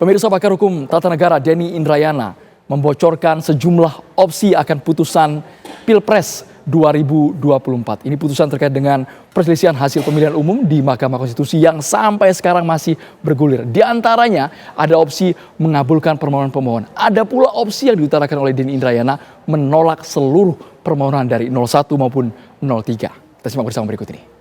Pemirsa, pakar hukum tata negara Denny Indrayana membocorkan sejumlah opsi akan putusan Pilpres 2024. Ini putusan terkait dengan perselisihan hasil pemilihan umum di Mahkamah Konstitusi yang sampai sekarang masih bergulir. Di antaranya ada opsi mengabulkan permohonan pemohon. Ada pula opsi yang diutarakan oleh Denny Indrayana menolak seluruh permohonan dari 01 maupun 03. Kita simak bersama berikut ini.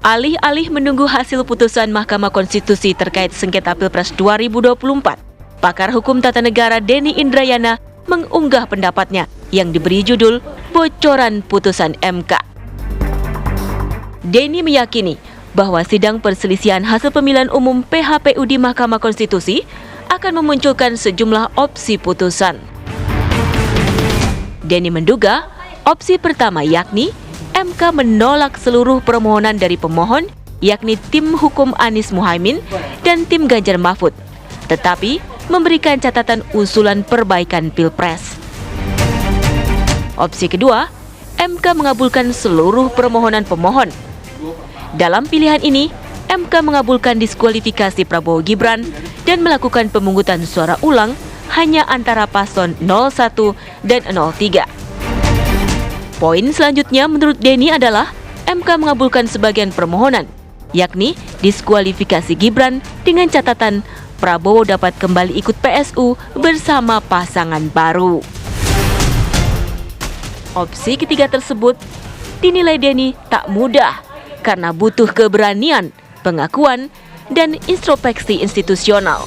Alih-alih menunggu hasil putusan Mahkamah Konstitusi terkait sengketa Pilpres 2024, pakar hukum tata negara Denny Indrayana mengunggah pendapatnya yang diberi judul Bocoran Putusan MK. Denny meyakini bahwa sidang perselisihan hasil pemilihan umum PHPU di Mahkamah Konstitusi akan memunculkan sejumlah opsi putusan. Denny menduga opsi pertama yakni MK menolak seluruh permohonan dari pemohon, yakni tim hukum Anies Muhaimin dan tim Ganjar Mahfud, tetapi memberikan catatan usulan perbaikan Pilpres. Opsi kedua, MK mengabulkan seluruh permohonan pemohon. Dalam pilihan ini, MK mengabulkan diskualifikasi Prabowo Gibran dan melakukan pemungutan suara ulang hanya antara paslon 01 dan 03. Poin selanjutnya menurut Denny adalah MK mengabulkan sebagian permohonan, yakni diskualifikasi Gibran dengan catatan Prabowo dapat kembali ikut PSU bersama pasangan baru. Opsi ketiga tersebut dinilai Denny tak mudah karena butuh keberanian, pengakuan, dan introspeksi institusional.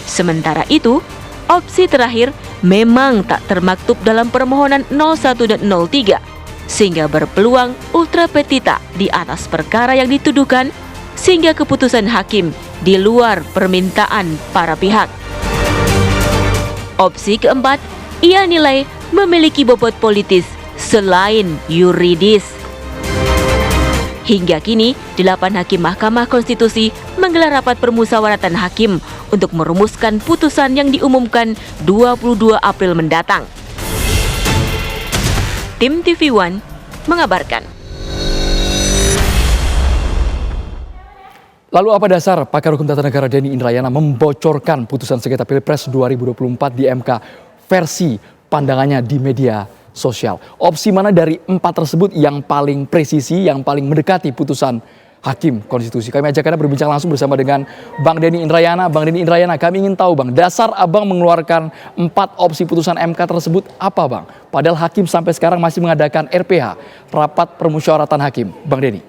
Sementara itu, opsi terakhir memang tak termaktub dalam permohonan 01 dan 03, sehingga berpeluang ultra petita di atas perkara yang dituduhkan, sehingga keputusan hakim di luar permintaan para pihak. Opsi keempat, ia nilai memiliki bobot politis selain yuridis. Hingga kini, 8 hakim Mahkamah Konstitusi menggelar rapat permusyawaratan hakim untuk merumuskan putusan yang diumumkan 22 April mendatang. Tim TV One mengabarkan. Lalu apa dasar pakar hukum tata negara Denny Indrayana membocorkan putusan sengketa Pilpres 2024 di MK versi pandangannya di media sosial? Opsi mana dari 4 tersebut yang paling presisi, yang paling mendekati putusan Hakim Konstitusi? Kami ajak Anda berbincang langsung bersama dengan Bang Denny Indrayana. Bang Denny Indrayana, kami ingin tahu Bang, dasar Abang mengeluarkan 4 opsi putusan MK tersebut apa Bang? Padahal Hakim sampai sekarang masih mengadakan RPH, Rapat Permusyawaratan Hakim. Bang Denny.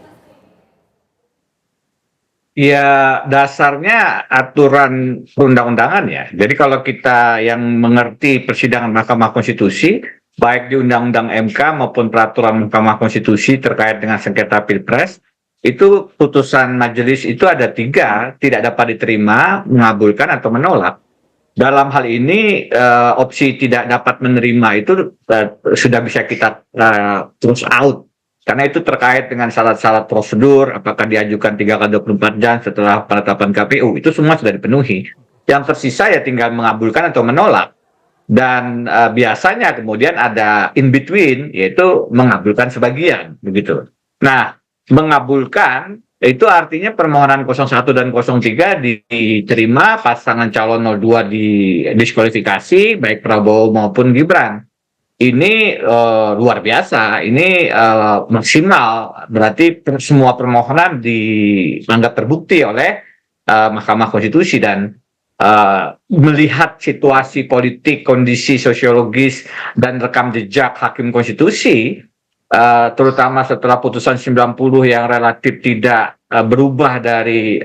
Ya, dasarnya aturan perundang-undangan ya. Jadi kalau kita yang mengerti persidangan Mahkamah Konstitusi, baik di Undang-Undang MK maupun peraturan Mahkamah Konstitusi terkait dengan sengketa Pilpres, itu putusan majelis itu ada 3, tidak dapat diterima, mengabulkan atau menolak. Dalam hal ini opsi tidak dapat menerima itu sudah bisa kita terus out. Karena itu terkait dengan syarat-syarat prosedur, apakah diajukan 3x24 jam setelah penetapan KPU, itu semua sudah dipenuhi. Yang tersisa ya tinggal mengabulkan atau menolak. Dan biasanya kemudian ada in between, yaitu mengabulkan sebagian, begitu. Nah, mengabulkan itu artinya permohonan 01 dan 03 diterima, pasangan calon 02 didiskualifikasi, baik Prabowo maupun Gibran. Ini luar biasa, ini maksimal, berarti semua permohonan dianggap terbukti oleh Mahkamah Konstitusi. Dan melihat situasi politik, kondisi sosiologis, dan rekam jejak Hakim Konstitusi, terutama setelah putusan 90 yang relatif tidak berubah dari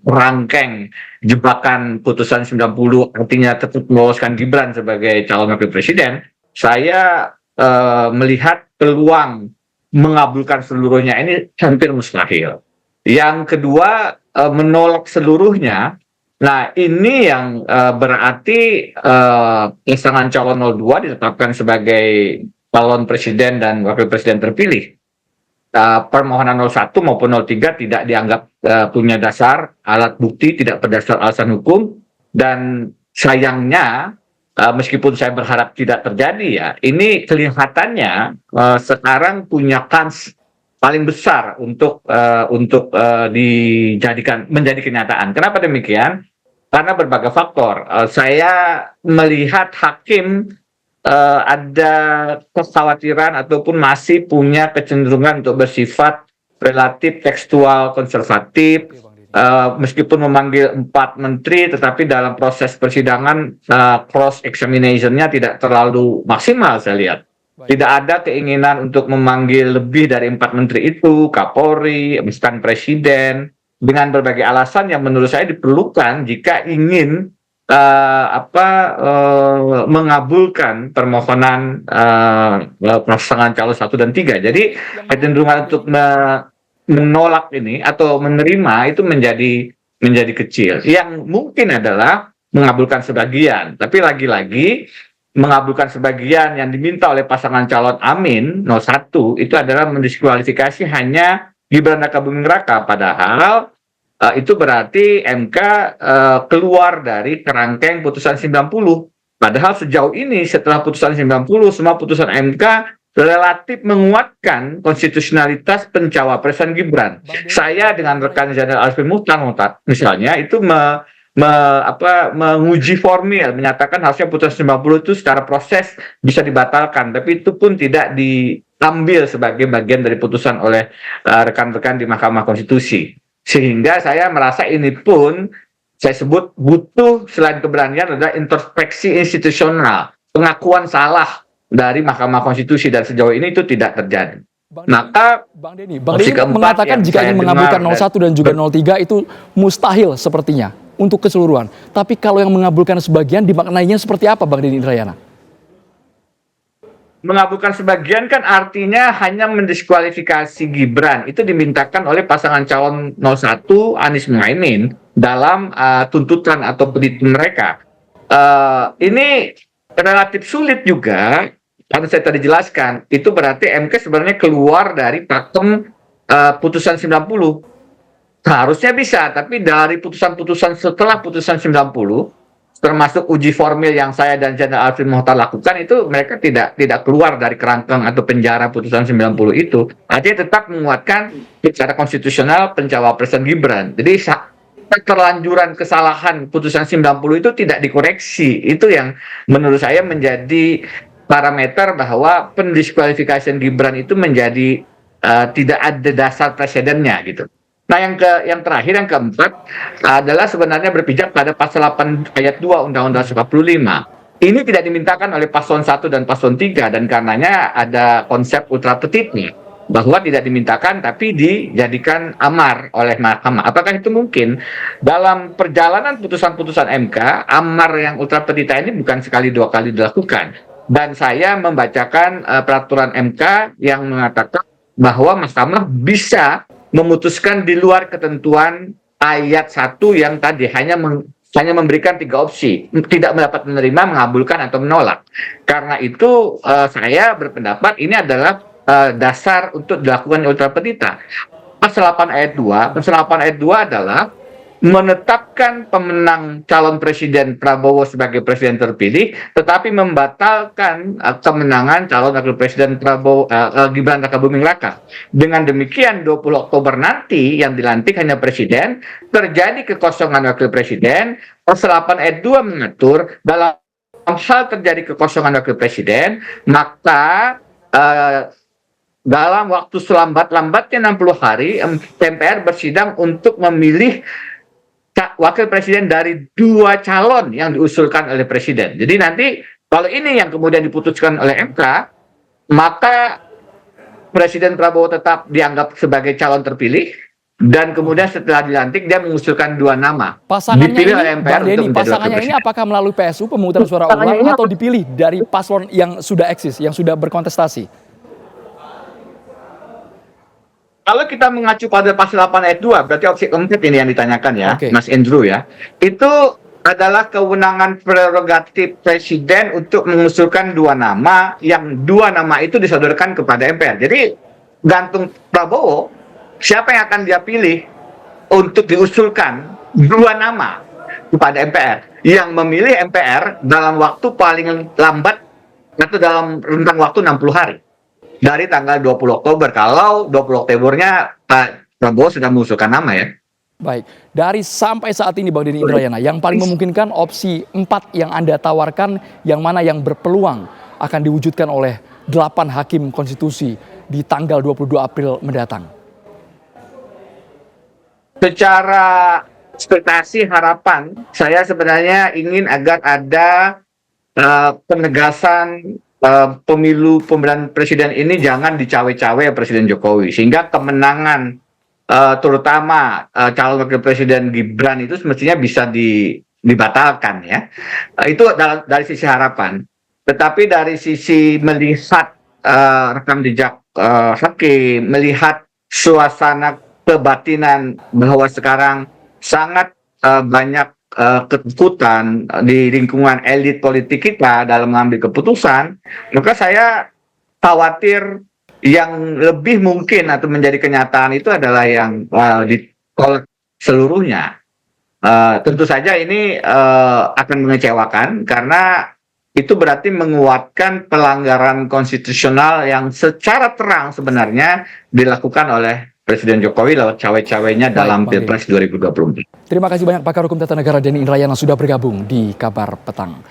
rangkaian jebakan putusan 90, artinya tetap meloloskan Gibran sebagai calon wakil presiden, saya melihat peluang mengabulkan seluruhnya ini hampir mustahil. Yang kedua, menolak seluruhnya. Nah, ini yang berarti pasangan calon 02 ditetapkan sebagai calon presiden dan wakil presiden terpilih. Permohonan 01 maupun 03 tidak dianggap punya dasar alat bukti, tidak berdasar alasan hukum, dan sayangnya meskipun saya berharap tidak terjadi ya, ini kelihatannya sekarang punya kans paling besar untuk menjadi kenyataan. Kenapa demikian? Karena berbagai faktor. Saya melihat hakim ada kekhawatiran ataupun masih punya kecenderungan untuk bersifat relatif tekstual konservatif, meskipun memanggil 4 menteri, tetapi dalam proses persidangan cross examination-nya tidak terlalu maksimal saya lihat. Tidak ada keinginan untuk memanggil lebih dari 4 menteri itu, Kapolri, misalkan Presiden, dengan berbagai alasan yang menurut saya diperlukan jika ingin mengabulkan permohonan pasangan calon 1 dan 3. Jadi kecenderungan untuk menolak ini atau menerima itu menjadi kecil. Yang mungkin adalah mengabulkan sebagian, tapi lagi-lagi mengabulkan sebagian yang diminta oleh pasangan calon Amin 01 itu adalah mendiskualifikasi hanya Gibran Rakabuming Raka, padahal itu berarti MK keluar dari kerangkeng putusan 90. Padahal sejauh ini setelah putusan 90 semua putusan MK relatif menguatkan konstitusionalitas pencawapresan Gibran. Saya dengan rekan Zainal Arifin Muhtar misalnya itu menguji formil, menyatakan harusnya putusan 90 itu secara proses bisa dibatalkan, tapi itu pun tidak diambil sebagai bagian dari putusan oleh rekan-rekan di Mahkamah Konstitusi. Sehingga saya merasa ini pun saya sebut butuh selain keberanian adalah introspeksi institusional, pengakuan salah dari Mahkamah Konstitusi, dan sejauh ini itu tidak terjadi. Maka Bang Denny mengatakan jika ingin mengabulkan 01 dan juga 03 itu mustahil sepertinya untuk keseluruhan. Tapi kalau yang mengabulkan sebagian dimaknainya seperti apa, Bang Denny Indrayana? Mengabulkan sebagian kan artinya hanya mendiskualifikasi Gibran. Itu dimintakan oleh pasangan calon 01 Anies Muhaimin dalam tuntutan atau petitum mereka. Ini relatif sulit juga, karena saya tadi jelaskan, itu berarti MK sebenarnya keluar dari pakem putusan 90. Seharusnya bisa, tapi dari putusan-putusan setelah putusan 90, termasuk uji formil yang saya dan Zainal Arifin Muhtar lakukan, itu mereka tidak keluar dari kerangkeng atau penjara putusan 90 itu. Artinya tetap menguatkan secara konstitusional pencawapresan Gibran. Jadi keterlanjuran kesalahan putusan 90 itu tidak dikoreksi. Itu yang menurut saya menjadi parameter bahwa pendiskualifikasian Gibran itu menjadi tidak ada dasar presidennya gitu. Nah, yang terakhir, yang keempat adalah sebenarnya berpijak pada pasal 8 ayat 2 Undang-Undang 45. Ini tidak dimintakan oleh paslon 1 dan paslon 3, dan karenanya ada konsep ultra petitnya bahwa tidak dimintakan tapi dijadikan amar oleh mahkamah. Apakah itu mungkin? Dalam perjalanan putusan-putusan MK, amar yang ultra petita ini bukan sekali dua kali dilakukan. Dan saya membacakan peraturan MK yang mengatakan bahwa mahkamah bisa memutuskan di luar ketentuan ayat 1 yang tadi hanya memberikan 3 opsi, tidak mendapat menerima, mengabulkan, atau menolak. Karena itu saya berpendapat ini adalah dasar untuk dilakukan ultra petita. Pasal 8 ayat 2, pasal 8 ayat 2 adalah menetapkan pemenang calon presiden Prabowo sebagai presiden terpilih, tetapi membatalkan kemenangan calon wakil presiden Gibran Rakabuming Raka. Dengan demikian 20 Oktober nanti yang dilantik hanya presiden, terjadi kekosongan wakil presiden. Pasal 8 ayat 2 mengatur dalam hal terjadi kekosongan wakil presiden, maka dalam waktu selambat-lambatnya 60 hari MPR bersidang untuk memilih wakil presiden dari 2 calon yang diusulkan oleh presiden. Jadi nanti kalau ini yang kemudian diputuskan oleh MK, maka Presiden Prabowo tetap dianggap sebagai calon terpilih, dan kemudian setelah dilantik dia mengusulkan 2 nama. Pasangannya dipilih ini, oleh MPR Bang Denny, pasangannya ini apakah melalui PSU pemungutan suara ulang atau dipilih dari paslon yang sudah eksis, yang sudah berkontestasi? Kalau kita mengacu pada pasal 8 ayat 2, berarti opsi keempat ini yang ditanyakan ya, Oke. Mas Andrew ya. Itu adalah kewenangan prerogatif presiden untuk mengusulkan 2 nama, yang 2 nama itu disodorkan kepada MPR. Jadi gantung Prabowo, siapa yang akan dia pilih untuk diusulkan 2 nama kepada MPR. Yang memilih MPR dalam waktu paling lambat atau dalam rentang waktu 60 hari. dari tanggal 20 Oktober. Kalau 20 Oktobernya Pak Prabowo sudah mengusulkan nama ya. Baik, dari sampai saat ini Bang Denny Indrayana, yang paling memungkinkan opsi 4 yang Anda tawarkan, yang mana yang berpeluang akan diwujudkan oleh 8 hakim konstitusi di tanggal 22 April mendatang? Secara ekspektasi harapan, saya sebenarnya ingin agar ada penegasan pemilu pemilihan presiden ini jangan dicawe-cawe Presiden Jokowi, sehingga kemenangan terutama calon wakil presiden Gibran itu semestinya bisa dibatalkan ya. Itu dari sisi harapan. Tetapi dari sisi melihat rekam jejak hakim, melihat suasana kebatinan bahwa sekarang sangat banyak ketakutan di lingkungan elit politik kita dalam mengambil keputusan, maka saya khawatir yang lebih mungkin atau menjadi kenyataan itu adalah yang ditolak seluruhnya. Tentu saja ini akan mengecewakan karena itu berarti menguatkan pelanggaran konstitusional yang secara terang sebenarnya dilakukan oleh Presiden Jokowi lewat cawe-cawenya dalam Pilpres 2024. Terima kasih banyak pakar hukum tata negara Denny Indrayana sudah bergabung di Kabar Petang.